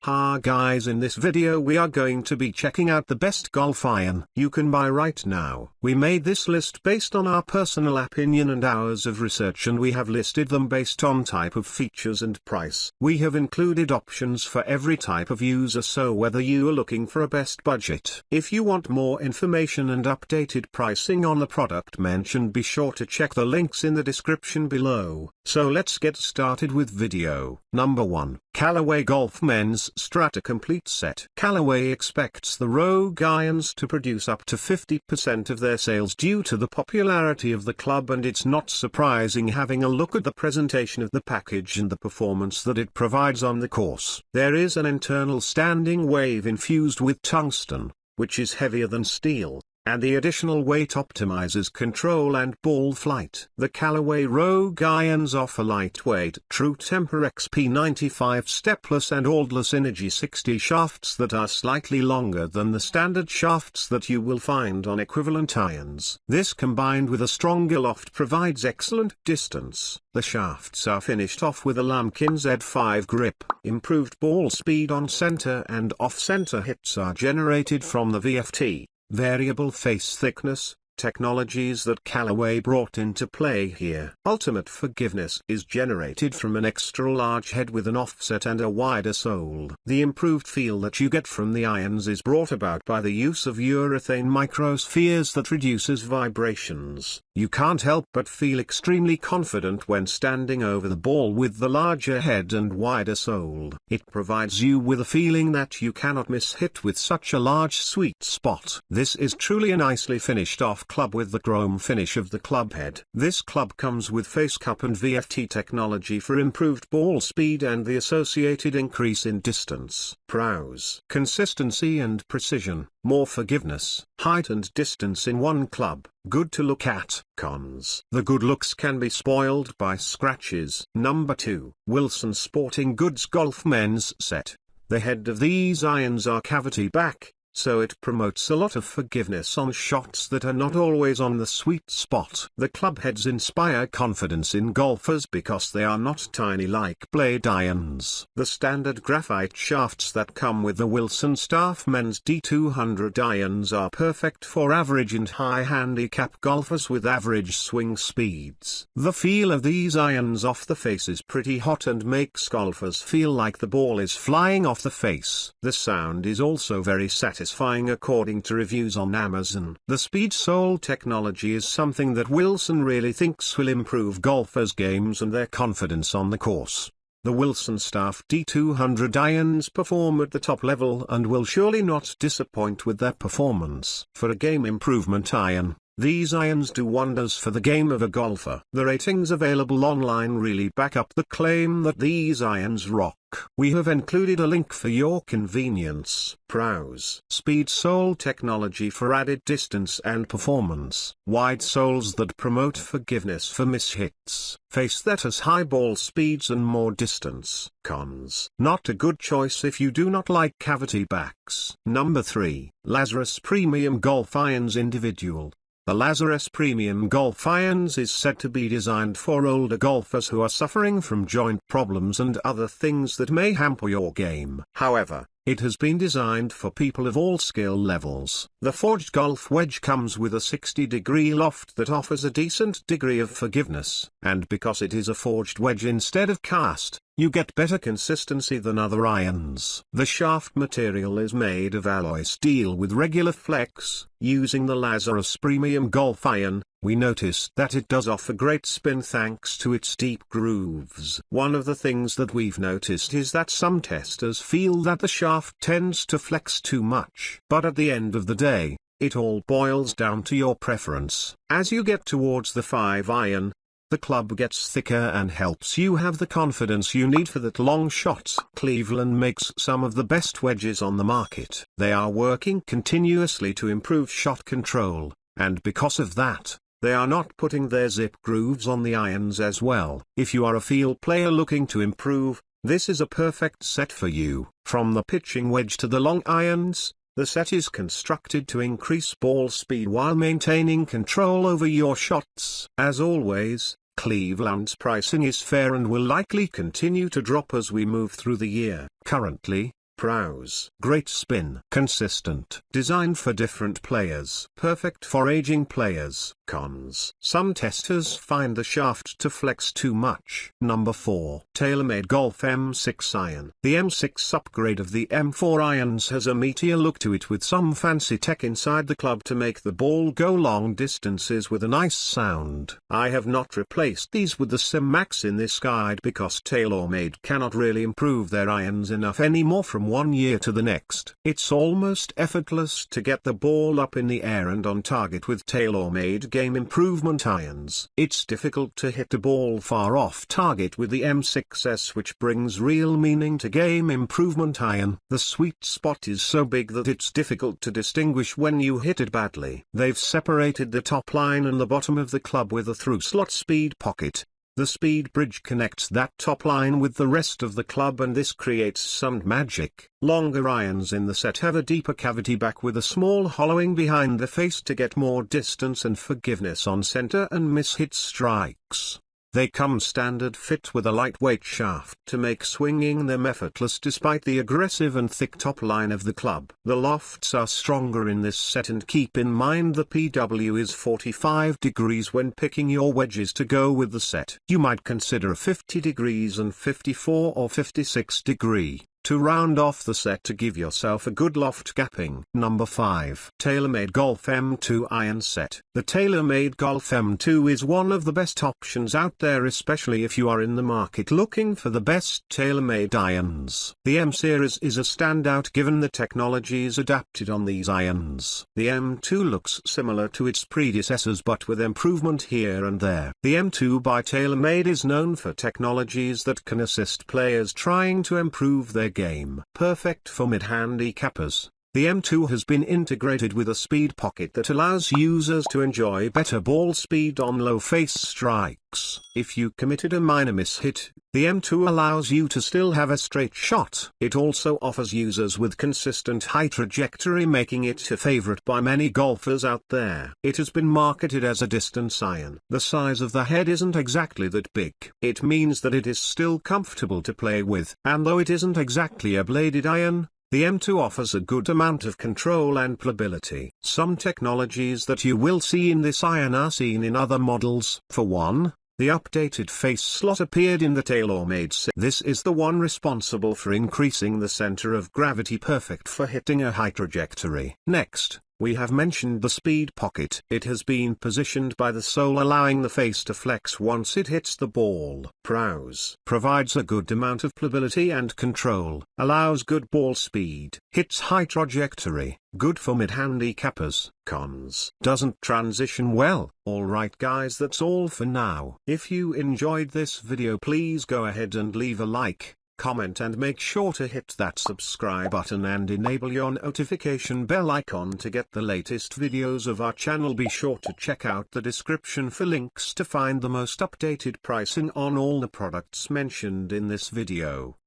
Hi guys, in this video we are going to be checking out the best golf iron you can buy right now. We made this list based on our personal opinion and hours of research, and we have listed them based on type of features and price. We have included options for every type of user, so whether you are looking for a best budget. If you want more information and updated pricing on the product mentioned, be sure to check the links in the description below. So let's get started with video. Number 1. Callaway Golf Men's Strata Complete Set. Callaway expects the Rogue irons to produce up to 50% of their sales due to the popularity of the club, and it's not surprising having a look at the presentation of the package and the performance that it provides on the course. There is an internal standing wave infused with tungsten, which is heavier than steel, and the additional weight optimizes control and ball flight. The Callaway Rogue irons offer lightweight True Temper XP95 stepless and oildless Energy 60 shafts that are slightly longer than the standard shafts that you will find on equivalent irons. This, combined with a stronger loft, provides excellent distance. The shafts are finished off with a Lamkin Z5 grip. Improved ball speed on center and off-center hits are generated from the VFT. Variable face thickness, technologies that Callaway brought into play here. Ultimate forgiveness is generated from an extra large head with an offset and a wider sole. The improved feel that you get from the irons is brought about by the use of urethane microspheres that reduces vibrations. You can't help but feel extremely confident when standing over the ball with the larger head and wider sole. It provides you with a feeling that you cannot miss hit with such a large sweet spot. This is truly a nicely finished off club with the chrome finish of the club head. This club comes with face cup and VFT technology for improved ball speed and the associated increase in distance. Pros: consistency and precision, more forgiveness, height and distance in one club. Good to look at. Cons: the good looks can be spoiled by scratches. Number 2. Wilson Sporting Goods Golf Men's Set. The head of these irons are cavity back, so it promotes a lot of forgiveness on shots that are not always on the sweet spot. The club heads inspire confidence in golfers because they are not tiny like blade irons. The standard graphite shafts that come with the Wilson Staff Men's D200 irons are perfect for average and high handicap golfers with average swing speeds. The feel of these irons off the face is pretty hot and makes golfers feel like the ball is flying off the face. The sound is also very satisfying according to reviews on Amazon. The speed sole technology is something that Wilson really thinks will improve golfers' games and their confidence on the course. The Wilson Staff D200 irons perform at the top level and will surely not disappoint with their performance. For a game improvement iron, these irons do wonders for the game of a golfer. The ratings available online really back up the claim that these irons rock. We have included a link for your convenience. Pros: speed sole technology for added distance and performance. Wide soles that promote forgiveness for mishits. Face that has high ball speeds and more distance. Cons: not a good choice if you do not like cavity backs. Number 3. Lazarus Premium Golf Irons Individual. The Lazarus Premium Golf Irons is said to be designed for older golfers who are suffering from joint problems and other things that may hamper your game. However, it has been designed for people of all skill levels. The forged golf wedge comes with a 60-degree loft that offers a decent degree of forgiveness, and because it is a forged wedge instead of cast, you get better consistency than other irons. The shaft material is made of alloy steel with regular flex. Using the Lazarus Premium Golf Iron, we noticed that it does offer great spin thanks to its deep grooves. One of the things that we've noticed is that some testers feel that the shaft tends to flex too much. But at the end of the day, it all boils down to your preference. As you get towards the 5 iron, the club gets thicker and helps you have the confidence you need for that long shot. Cleveland makes some of the best wedges on the market. They are working continuously to improve shot control, and because of that, they are not putting their zip grooves on the irons as well. If you are a field player looking to improve, this is a perfect set for you. From the pitching wedge to the long irons, the set is constructed to increase ball speed while maintaining control over your shots. As always, Cleveland's pricing is fair and will likely continue to drop as we move through the year. Currently, Prowse. Great spin. Consistent. Designed for different players. Perfect for aging players. Cons. Some testers find the shaft to flex too much. Number 4. TaylorMade Golf M6 Iron. The M6 upgrade of the M4 irons has a meatier look to it with some fancy tech inside the club to make the ball go long distances with a nice sound. I have not replaced these with the Sim Max in this guide because TaylorMade cannot really improve their irons enough anymore from one year to the next. It's almost effortless to get the ball up in the air and on target with TaylorMade game improvement irons. It's difficult to hit the ball far off target with the M6S, which brings real meaning to game improvement iron. The sweet spot is so big that it's difficult to distinguish when you hit it badly. They've separated the top line and the bottom of the club with a through slot speed pocket. The speed bridge connects that top line with the rest of the club, and this creates some magic. Longer irons in the set have a deeper cavity back with a small hollowing behind the face to get more distance and forgiveness on center and miss-hit strikes. They come standard fit with a lightweight shaft to make swinging them effortless despite the aggressive and thick top line of the club. The lofts are stronger in this set, and keep in mind the PW is 45 degrees when picking your wedges to go with the set. You might consider a 50 degrees and 54 or 56 degree to round off the set to give yourself a good loft gapping. Number 5. TaylorMade Golf M2 Iron Set. The TaylorMade Golf M2 is one of the best options out there, especially if you are in the market looking for the best TaylorMade irons. The M series is a standout given the technologies adapted on these irons. The M2 looks similar to its predecessors but with improvement here and there. The M2 by TaylorMade is known for technologies that can assist players trying to improve their game. Perfect for mid-handicappers. The M2 has been integrated with a speed pocket that allows users to enjoy better ball speed on low face strikes. If you committed a minor miss-hit, the M2 allows you to still have a straight shot. It also offers users with consistent high trajectory, making it a favorite by many golfers out there. It has been marketed as a distance iron. The size of the head isn't exactly that big. It means that it is still comfortable to play with. And though it isn't exactly a bladed iron, the M2 offers a good amount of control and playability. Some technologies that you will see in this iron are seen in other models. For one, the updated face slot appeared in the TaylorMade set. This is the one responsible for increasing the center of gravity, perfect for hitting a high trajectory. Next, we have mentioned the speed pocket. It has been positioned by the sole, allowing the face to flex once it hits the ball. Prowse provides a good amount of playability and control, allows good ball speed, hits high trajectory, good for mid-handicappers. Cons: doesn't transition well. Alright guys, that's all for now. If you enjoyed this video, please go ahead and leave a like, comment and make sure to hit that subscribe button and enable your notification bell icon to get the latest videos of our channel. Be sure to check out the description for links to find the most updated pricing on all the products mentioned in this video.